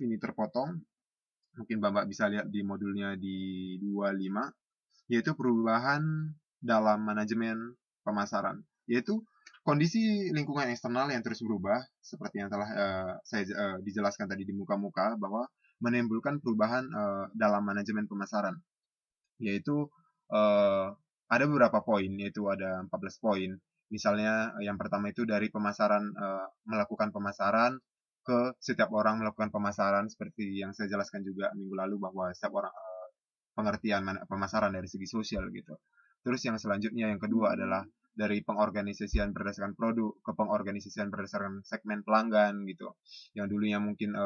ini terpotong, mungkin Bapak bisa lihat di modulnya di 25, yaitu perubahan dalam manajemen pemasaran, yaitu kondisi lingkungan eksternal yang terus berubah, seperti yang telah saya dijelaskan tadi di muka-muka, bahwa menimbulkan perubahan dalam manajemen pemasaran, yaitu eh, ada beberapa poin, yaitu ada 14 poin. Misalnya yang pertama itu dari pemasaran, melakukan pemasaran ke setiap orang melakukan pemasaran, seperti yang saya jelaskan juga minggu lalu, bahwa setiap orang pengertian pemasaran dari segi sosial gitu. Terus yang selanjutnya yang kedua adalah dari pengorganisasian berdasarkan produk ke pengorganisasian berdasarkan segmen pelanggan gitu. Yang dulunya mungkin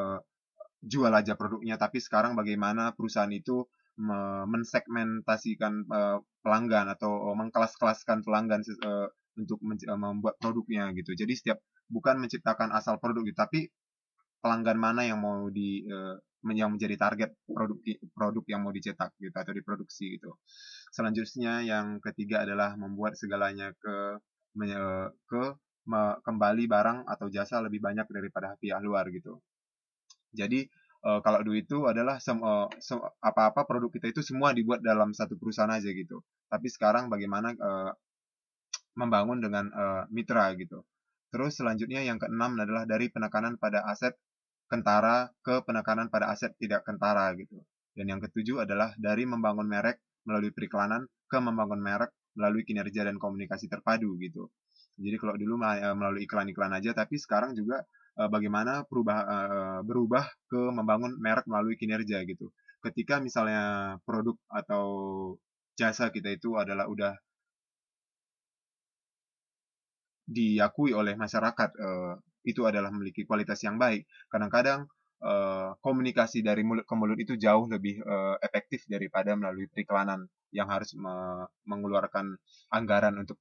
jual aja produknya, tapi sekarang bagaimana perusahaan itu mensegmentasikan pelanggan atau mengkelas-kelaskan pelanggan untuk membuat produknya gitu. Jadi setiap bukan menciptakan asal produk gitu, tapi pelanggan mana yang mau yang menjadi target produk produk yang mau dicetak gitu atau diproduksi gitu. Selanjutnya yang ketiga adalah membuat segalanya ke kembali barang atau jasa lebih banyak daripada pihak luar gitu. Jadi kalau dulu itu adalah apa-apa produk kita itu semua dibuat dalam satu perusahaan aja gitu. Tapi sekarang bagaimana membangun dengan mitra gitu. Terus selanjutnya yang keenam adalah dari penekanan pada aset kentara ke penekanan pada aset tidak kentara gitu. Dan yang ketujuh adalah dari membangun merek melalui periklanan ke membangun merek melalui kinerja dan komunikasi terpadu gitu. Jadi kalau dulu melalui iklan-iklan aja, tapi sekarang juga bagaimana berubah ke membangun merek melalui kinerja gitu. Ketika misalnya produk atau jasa kita itu adalah udah diakui oleh masyarakat, itu adalah memiliki kualitas yang baik. Kadang-kadang komunikasi dari mulut ke mulut itu jauh lebih efektif daripada melalui periklanan yang harus mengeluarkan anggaran untuk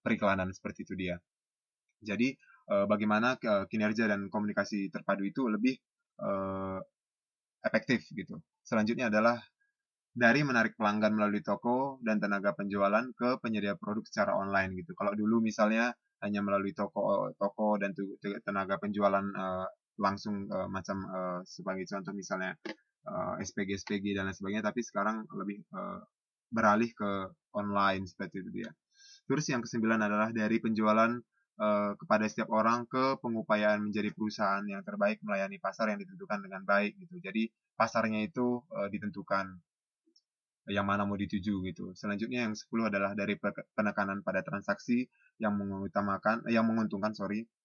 periklanan, seperti itu dia. Jadi bagaimana kinerja dan komunikasi terpadu itu lebih eh, efektif gitu. Selanjutnya adalah dari menarik pelanggan melalui toko dan tenaga penjualan ke penyedia produk secara online gitu. Kalau dulu misalnya hanya melalui toko dan tenaga penjualan langsung, macam sebagai contoh misalnya SPG SPG dan lain sebagainya, tapi sekarang lebih beralih ke online, seperti itu dia. Terus yang kesembilan adalah dari penjualan kepada setiap orang ke pengupayaan menjadi perusahaan yang terbaik melayani pasar yang ditentukan dengan baik gitu. Jadi pasarnya itu ditentukan yang mana mau dituju gitu. Selanjutnya yang 10 adalah dari penekanan pada transaksi yang menguntungkan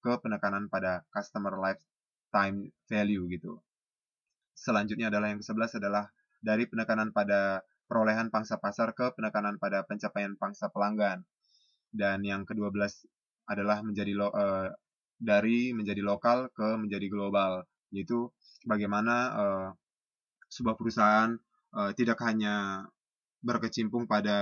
ke penekanan pada customer lifetime value gitu. Selanjutnya adalah yang ke-11 adalah dari penekanan pada perolehan pangsa pasar ke penekanan pada pencapaian pangsa pelanggan. Dan yang ke-12 adalah dari menjadi lokal ke menjadi global, yaitu bagaimana sebuah perusahaan tidak hanya berkecimpung pada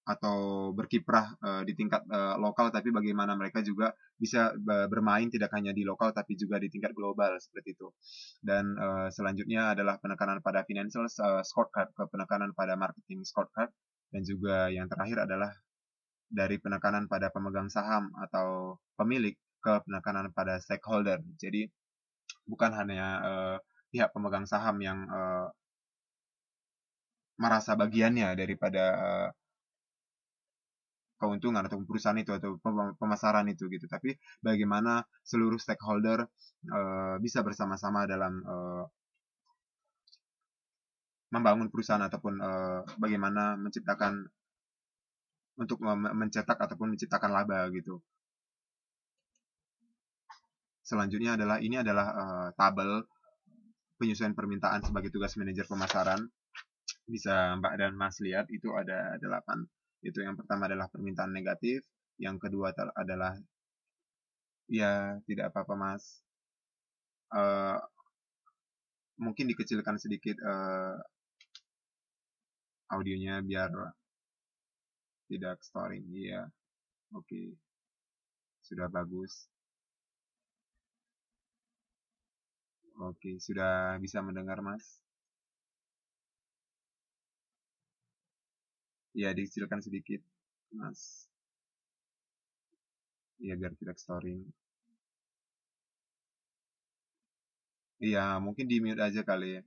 atau berkiprah di tingkat lokal, tapi bagaimana mereka juga bisa bermain tidak hanya di lokal tapi juga di tingkat global, seperti itu. Dan selanjutnya adalah penekanan pada financial scorecard ke penekanan pada marketing scorecard, dan juga yang terakhir adalah dari penekanan pada pemegang saham atau pemilik ke penekanan pada stakeholder. Jadi bukan hanya pihak pemegang saham yang merasa bagiannya daripada keuntungan atau perusahaan itu atau pemasaran itu gitu, tapi bagaimana seluruh stakeholder bisa bersama-sama dalam membangun perusahaan ataupun bagaimana menciptakan untuk mencetak ataupun menciptakan laba gitu. Selanjutnya adalah ini adalah tabel penyesuaian permintaan sebagai tugas manajer pemasaran. Bisa Mbak dan Mas lihat, itu ada 8. Itu yang pertama adalah permintaan negatif, yang kedua adalah ya tidak apa-apa Mas. Uh, Mungkin dikecilkan sedikit audionya biar tidak storing. Iya, oke, sudah bagus. Oke, sudah bisa mendengar Mas? Ya, dikecilkan sedikit Mas. Iya, biar tidak storing. Iya, mungkin di mute aja kali ya.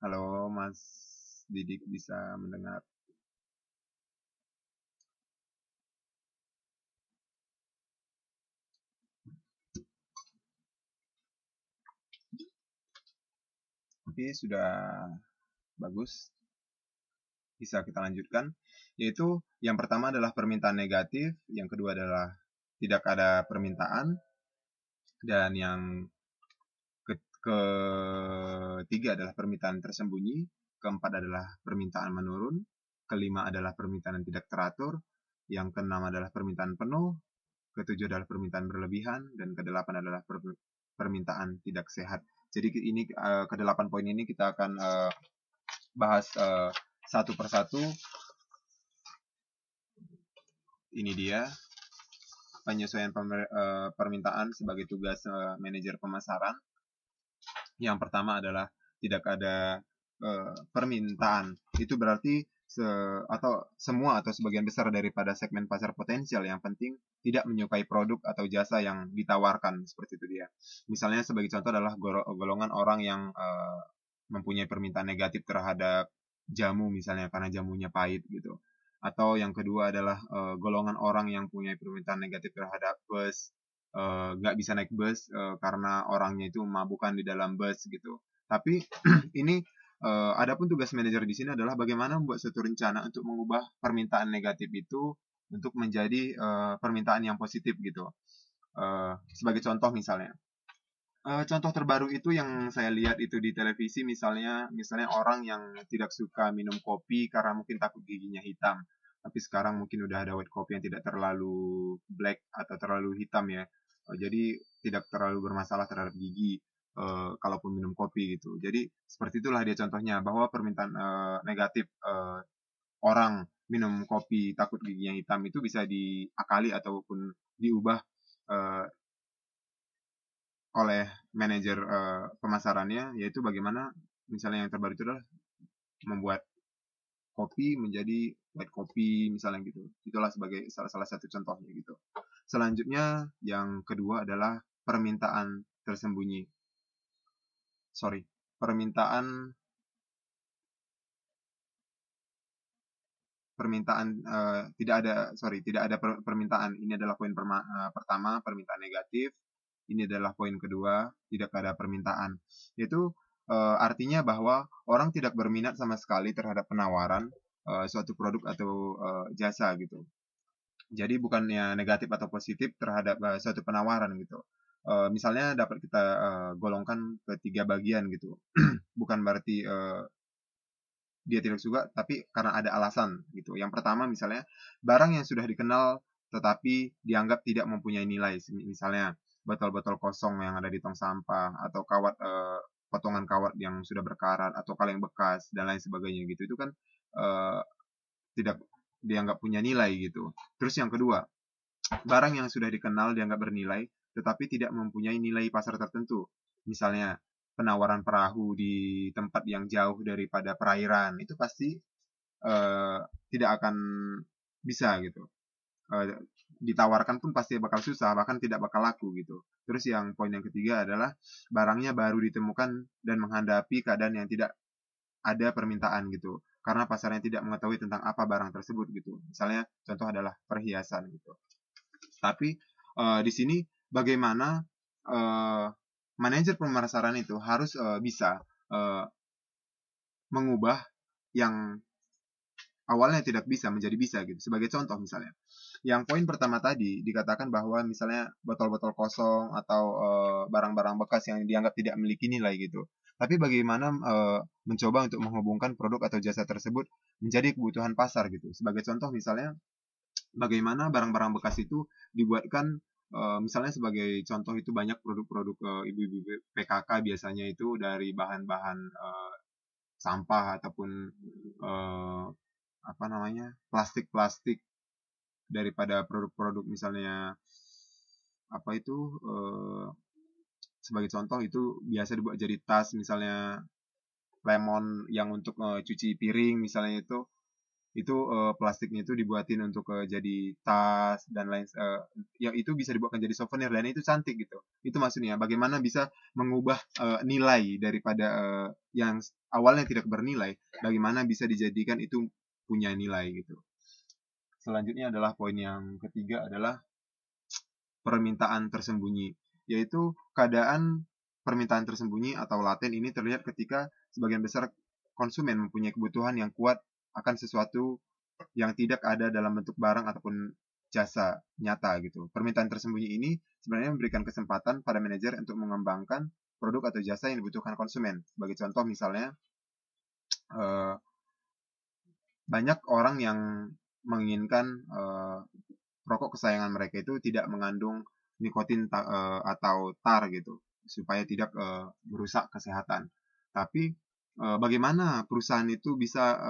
Halo Mas Didik, bisa mendengar? Oke, sudah bagus. Bisa kita lanjutkan. Yaitu yang pertama adalah permintaan negatif, yang kedua adalah tidak ada permintaan, dan yang ketiga adalah permintaan tersembunyi, keempat adalah permintaan menurun, kelima adalah permintaan yang tidak teratur, yang keenam adalah permintaan penuh, ketujuh adalah permintaan berlebihan, dan kedelapan adalah permintaan tidak sehat. Jadi ini kedelapan poin ini kita akan bahas satu persatu. Ini dia penyesuaian permintaan sebagai tugas manajer pemasaran. Yang pertama adalah tidak ada permintaan. Itu berarti semua atau sebagian besar daripada segmen pasar potensial yang penting tidak menyukai produk atau jasa yang ditawarkan, seperti itu dia. Misalnya sebagai contoh adalah golongan orang yang mempunyai permintaan negatif terhadap jamu misalnya karena jamunya pahit gitu. Atau yang kedua adalah golongan orang yang punya permintaan negatif terhadap bus, nggak bisa naik bus karena orangnya itu memabukan di dalam bus gitu. Tapi ini adapun tugas manajer di sini adalah bagaimana membuat suatu rencana untuk mengubah permintaan negatif itu untuk menjadi permintaan yang positif gitu. Sebagai contoh misalnya, contoh terbaru itu yang saya lihat itu di televisi misalnya orang yang tidak suka minum kopi karena mungkin takut giginya hitam. Tapi sekarang mungkin udah ada white coffee yang tidak terlalu black atau terlalu hitam ya. Jadi tidak terlalu bermasalah terhadap gigi kalaupun minum kopi gitu. Jadi seperti itulah dia contohnya bahwa permintaan negatif orang minum kopi takut giginya hitam itu bisa diakali ataupun diubah eh, oleh manajer pemasarannya, yaitu bagaimana misalnya yang terbaru itu adalah membuat kopi menjadi white kopi misalnya gitu. Itulah sebagai salah satu contohnya gitu. Selanjutnya yang kedua adalah permintaan tersembunyi. Sorry, permintaan permintaan tidak ada permintaan. Ini adalah poin pertama, permintaan negatif. Ini adalah poin kedua, tidak ada permintaan. Itu artinya bahwa orang tidak berminat sama sekali terhadap penawaran suatu produk atau jasa gitu. Jadi bukannya negatif atau positif terhadap suatu penawaran gitu. Misalnya dapat kita golongkan ke tiga bagian gitu. Bukan berarti dia tidak suka, tapi karena ada alasan gitu. Yang pertama misalnya barang yang sudah dikenal tetapi dianggap tidak mempunyai nilai. Misalnya botol-botol kosong yang ada di tong sampah atau potongan kawat yang sudah berkarat atau kaleng bekas dan lain sebagainya gitu. Itu kan eh, tidak dianggap punya nilai gitu. Terus yang kedua, barang yang sudah dikenal dianggap bernilai, tetapi tidak mempunyai nilai pasar tertentu. Misalnya, penawaran perahu di tempat yang jauh daripada perairan, itu pasti eh, tidak akan bisa gitu. Eh, Ditawarkan pun pasti bakal susah, bahkan tidak bakal laku gitu. Terus yang poin yang ketiga adalah barangnya baru ditemukan dan menghadapi keadaan yang tidak ada permintaan gitu. Karena pasarnya tidak mengetahui tentang apa barang tersebut gitu. Misalnya contoh adalah perhiasan gitu. Tapi di sini bagaimana uh, manajer pemasaran itu harus bisa uh, mengubah yang awalnya tidak bisa menjadi bisa gitu. Sebagai contoh misalnya, yang poin pertama tadi dikatakan bahwa misalnya botol-botol kosong atau barang-barang bekas yang dianggap tidak memiliki nilai gitu. Tapi bagaimana mencoba untuk menghubungkan produk atau jasa tersebut menjadi kebutuhan pasar gitu. Sebagai contoh misalnya bagaimana barang-barang bekas itu dibuatkan misalnya sebagai contoh itu banyak produk-produk ibu-ibu PKK biasanya itu dari bahan-bahan sampah ataupun eh, apa namanya plastik-plastik daripada produk-produk misalnya apa itu sebagai contoh itu biasa dibuat jadi tas misalnya lemon yang untuk cuci piring misalnya itu plastiknya itu dibuatin untuk jadi tas dan lain yang itu bisa dibuatkan jadi souvenir dan itu cantik gitu. Itu maksudnya bagaimana bisa mengubah nilai daripada yang awalnya tidak bernilai, bagaimana bisa dijadikan itu punya nilai gitu. Selanjutnya adalah poin yang ketiga adalah permintaan tersembunyi, yaitu keadaan permintaan tersembunyi atau laten ini terlihat ketika sebagian besar konsumen mempunyai kebutuhan yang kuat akan sesuatu yang tidak ada dalam bentuk barang ataupun jasa nyata gitu. Permintaan tersembunyi ini sebenarnya memberikan kesempatan pada manajer untuk mengembangkan produk atau jasa yang dibutuhkan konsumen. Sebagai contoh misalnya, eh, banyak orang yang menginginkan rokok kesayangan mereka itu tidak mengandung nikotin atau tar gitu supaya tidak merusak kesehatan. Tapi bagaimana perusahaan itu bisa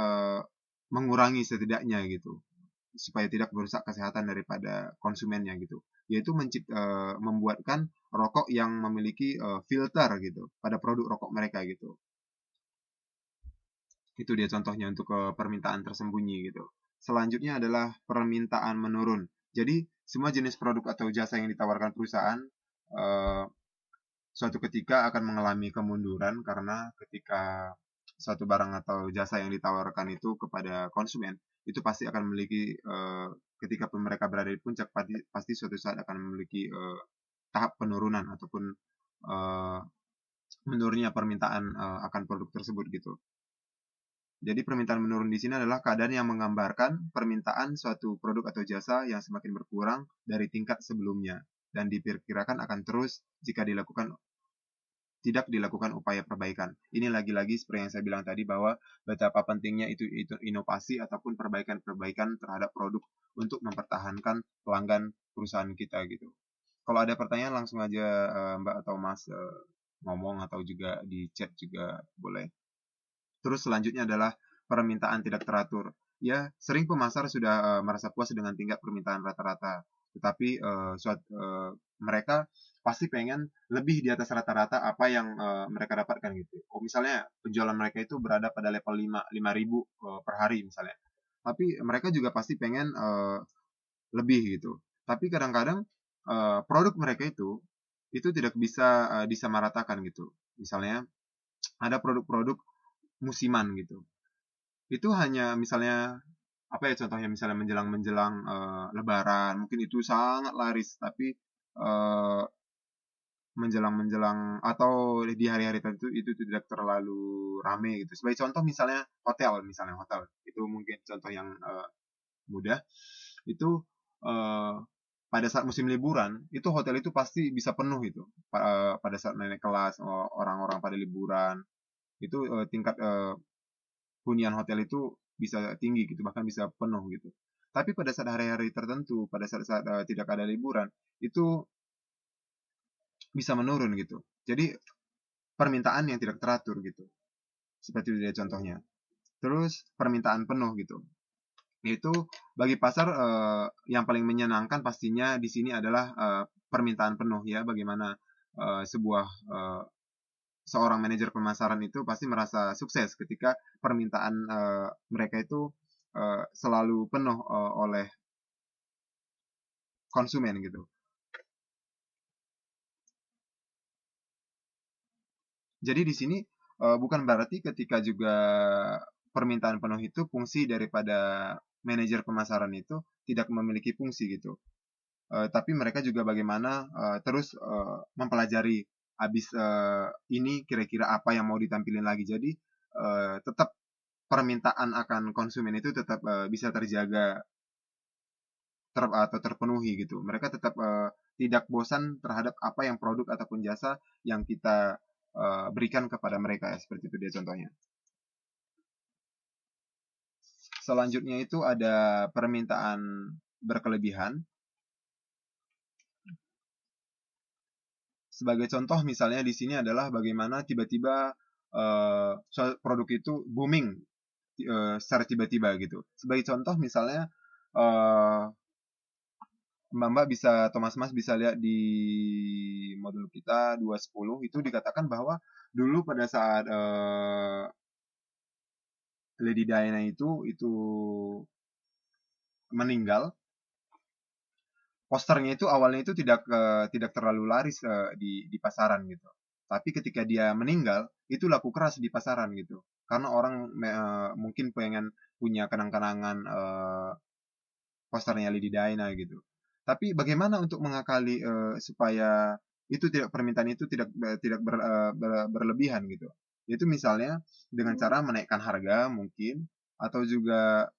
mengurangi setidaknya gitu supaya tidak merusak kesehatan daripada konsumennya gitu, yaitu membuatkan rokok yang memiliki filter gitu pada produk rokok mereka gitu. Itu dia contohnya untuk permintaan tersembunyi gitu. Selanjutnya adalah permintaan menurun. Jadi semua jenis produk atau jasa yang ditawarkan perusahaan eh, suatu ketika akan mengalami kemunduran karena ketika suatu barang atau jasa yang ditawarkan itu kepada konsumen itu pasti akan memiliki ketika mereka berada di puncak pasti suatu saat akan memiliki tahap penurunan ataupun eh, menurunnya permintaan akan produk tersebut gitu. Jadi permintaan menurun di sini adalah keadaan yang menggambarkan permintaan suatu produk atau jasa yang semakin berkurang dari tingkat sebelumnya dan diperkirakan akan terus jika tidak dilakukan upaya perbaikan. Ini lagi-lagi seperti yang saya bilang tadi bahwa betapa pentingnya itu inovasi ataupun perbaikan-perbaikan terhadap produk untuk mempertahankan pelanggan perusahaan kita gitu. Kalau ada pertanyaan langsung aja Mbak atau Mas ngomong atau juga di chat juga boleh. Terus selanjutnya adalah permintaan tidak teratur. Ya, sering pemasar sudah merasa puas dengan tingkat permintaan rata-rata, tetapi mereka pasti pengen lebih di atas rata-rata apa yang mereka dapatkan gitu. Oh, misalnya penjualan mereka itu berada pada level 5.000 per hari misalnya. Tapi mereka juga pasti pengen lebih gitu. Tapi kadang-kadang produk mereka itu tidak bisa disamaratakan gitu. Misalnya ada produk-produk musiman gitu. Itu hanya misalnya apa ya contohnya misalnya menjelang-menjelang Lebaran mungkin itu sangat laris tapi menjelang-menjelang atau di hari-hari tertentu itu tidak terlalu rame gitu. Sebagai contoh misalnya hotel itu mungkin contoh yang mudah itu eh, pada saat musim liburan itu hotel itu pasti bisa penuh itu pada saat naik kelas orang-orang pada liburan itu tingkat hunian hotel itu bisa tinggi gitu, bahkan bisa penuh gitu. Tapi pada saat hari-hari tertentu, pada saat-saat tidak ada liburan, itu bisa menurun gitu. Jadi permintaan yang tidak teratur gitu. Seperti itu dia contohnya. Terus permintaan penuh gitu. Itu bagi pasar yang paling menyenangkan pastinya di sini adalah permintaan penuh ya. Bagaimana sebuah seorang manajer pemasaran itu pasti merasa sukses ketika permintaan mereka itu selalu penuh oleh konsumen gitu. Jadi di sini bukan berarti ketika juga permintaan penuh itu fungsi daripada manajer pemasaran itu tidak memiliki fungsi gitu. Tapi mereka juga bagaimana terus mempelajari habis ini kira-kira apa yang mau ditampilin lagi. Jadi tetap permintaan akan konsumen itu tetap bisa terjaga atau terpenuhi gitu. Mereka tetap tidak bosan terhadap apa yang produk ataupun jasa yang kita berikan kepada mereka ya, seperti itu dia contohnya. Selanjutnya itu ada permintaan berkelebihan. Sebagai contoh misalnya di sini adalah bagaimana tiba-tiba produk itu booming secara tiba-tiba gitu. Sebagai contoh misalnya eh, Mbak-mbak bisa atau mas-mas bisa lihat di modul kita 210 itu dikatakan bahwa dulu pada saat Lady Diana itu meninggal, posternya itu awalnya itu tidak terlalu laris di pasaran gitu. Tapi ketika dia meninggal, itu laku keras di pasaran gitu. Karena orang mungkin pengen punya kenang-kenangan posternya Lady Diana gitu. Tapi bagaimana untuk mengakali supaya itu tidak permintaan itu tidak berlebihan gitu. Itu misalnya dengan cara menaikkan harga mungkin, atau juga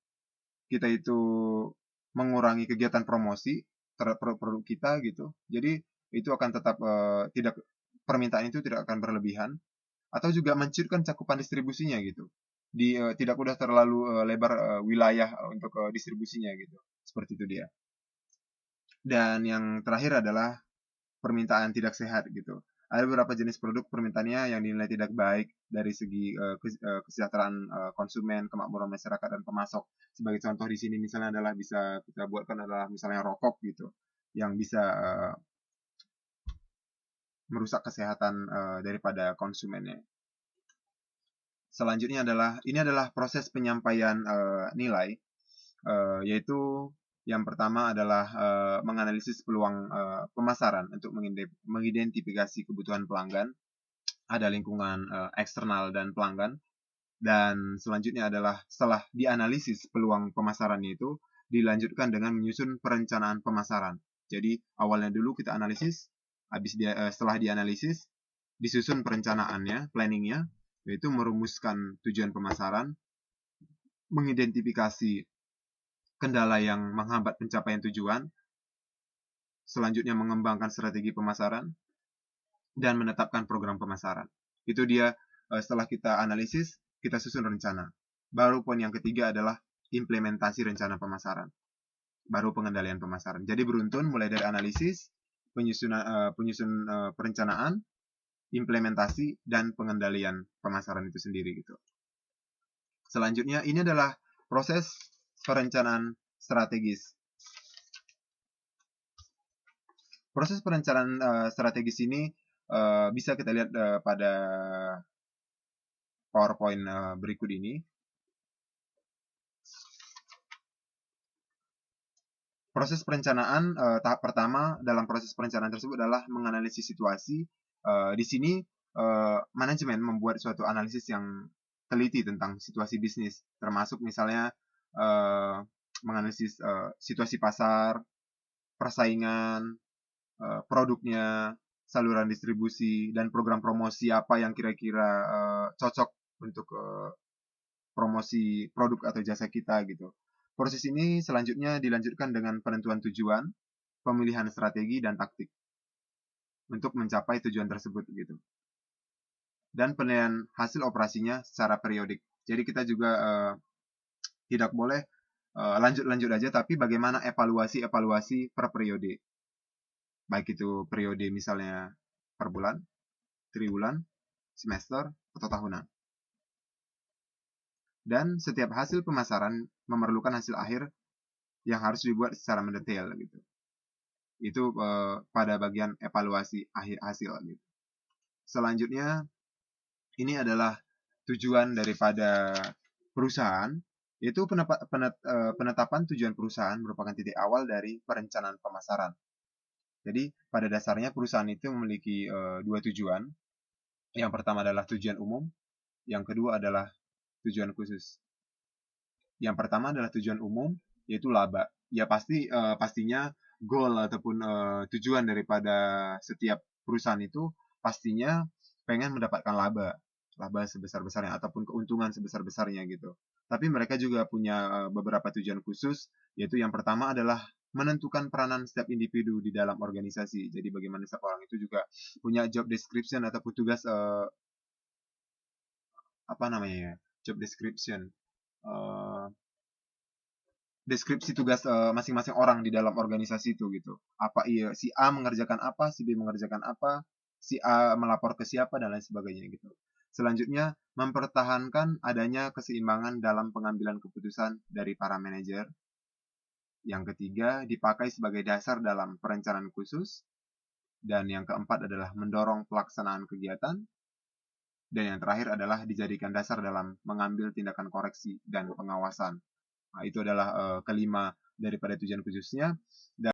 kita itu mengurangi kegiatan promosi terhadap produk kita gitu. Jadi itu akan tetap tidak permintaan itu tidak akan berlebihan, atau juga menciutkan cakupan distribusinya gitu. Tidak udah terlalu lebar wilayah untuk distribusinya gitu. Seperti itu dia. Dan yang terakhir adalah permintaan tidak sehat gitu. Ada beberapa jenis produk permintaannya yang dinilai tidak baik dari segi kesejahteraan konsumen, kemakmuran masyarakat dan pemasok. Sebagai contoh di sini misalnya adalah bisa kita buatkan adalah misalnya rokok gitu, yang bisa merusak kesehatan daripada konsumennya. Selanjutnya adalah ini adalah proses penyampaian nilai, yaitu yang pertama adalah menganalisis peluang pemasaran untuk mengidentifikasi kebutuhan pelanggan, ada lingkungan eksternal dan pelanggan, dan selanjutnya adalah setelah dianalisis peluang pemasaran itu, dilanjutkan dengan menyusun perencanaan pemasaran. Jadi awalnya dulu kita analisis, setelah dianalisis, disusun perencanaannya, planningnya, yaitu merumuskan tujuan pemasaran, mengidentifikasi kendala yang menghambat pencapaian tujuan, selanjutnya mengembangkan strategi pemasaran, dan menetapkan program pemasaran. Itu dia setelah kita analisis, kita susun rencana. Baru poin yang ketiga adalah implementasi rencana pemasaran. Baru pengendalian pemasaran. Jadi beruntun mulai dari analisis, penyusun perencanaan, implementasi, dan pengendalian pemasaran itu sendiri gitu. Selanjutnya ini adalah proses perencanaan strategis. Proses perencanaan strategis ini bisa kita lihat pada PowerPoint berikut ini. Proses perencanaan tahap pertama dalam proses perencanaan tersebut adalah menganalisis situasi. Di sini manajemen membuat suatu analisis yang teliti tentang situasi bisnis, termasuk misalnya menganalisis situasi pasar, persaingan, produknya, saluran distribusi, dan program promosi apa yang kira-kira cocok untuk promosi produk atau jasa kita gitu. Proses ini selanjutnya dilanjutkan dengan penentuan tujuan, pemilihan strategi dan taktik untuk mencapai tujuan tersebut gitu. Dan penilaian hasil operasinya secara periodik. Jadi kita juga tidak boleh lanjut-lanjut aja, tapi bagaimana evaluasi per periode. Baik itu periode misalnya per bulan, triwulan, semester, atau tahunan. Dan setiap hasil pemasaran memerlukan hasil akhir yang harus dibuat secara mendetail gitu. Itu pada bagian evaluasi akhir hasil gitu. Selanjutnya ini adalah tujuan daripada perusahaan, yaitu penetapan tujuan perusahaan merupakan titik awal dari perencanaan pemasaran. Jadi pada dasarnya perusahaan itu memiliki dua tujuan. Yang pertama adalah tujuan umum, yang kedua adalah tujuan khusus. Yang pertama adalah tujuan umum, yaitu laba. Ya pastinya goal ataupun tujuan daripada setiap perusahaan itu pastinya pengen mendapatkan laba sebesar-besarnya ataupun keuntungan sebesar-besarnya gitu. Tapi mereka juga punya beberapa tujuan khusus, yaitu yang pertama adalah menentukan peranan setiap individu di dalam organisasi. Jadi bagaimana setiap orang itu juga punya job description ataupun tugas apa namanya ya, job description, deskripsi tugas masing-masing orang di dalam organisasi itu gitu. Si A mengerjakan apa, si B mengerjakan apa, si A melapor ke siapa dan lain sebagainya gitu. Selanjutnya, mempertahankan adanya keseimbangan dalam pengambilan keputusan dari para manajer. Yang ketiga, dipakai sebagai dasar dalam perencanaan khusus. Dan yang keempat adalah mendorong pelaksanaan kegiatan. dan yang terakhir adalah dijadikan dasar dalam mengambil tindakan koreksi dan pengawasan. Nah, itu adalah kelima daripada tujuan khususnya. Dan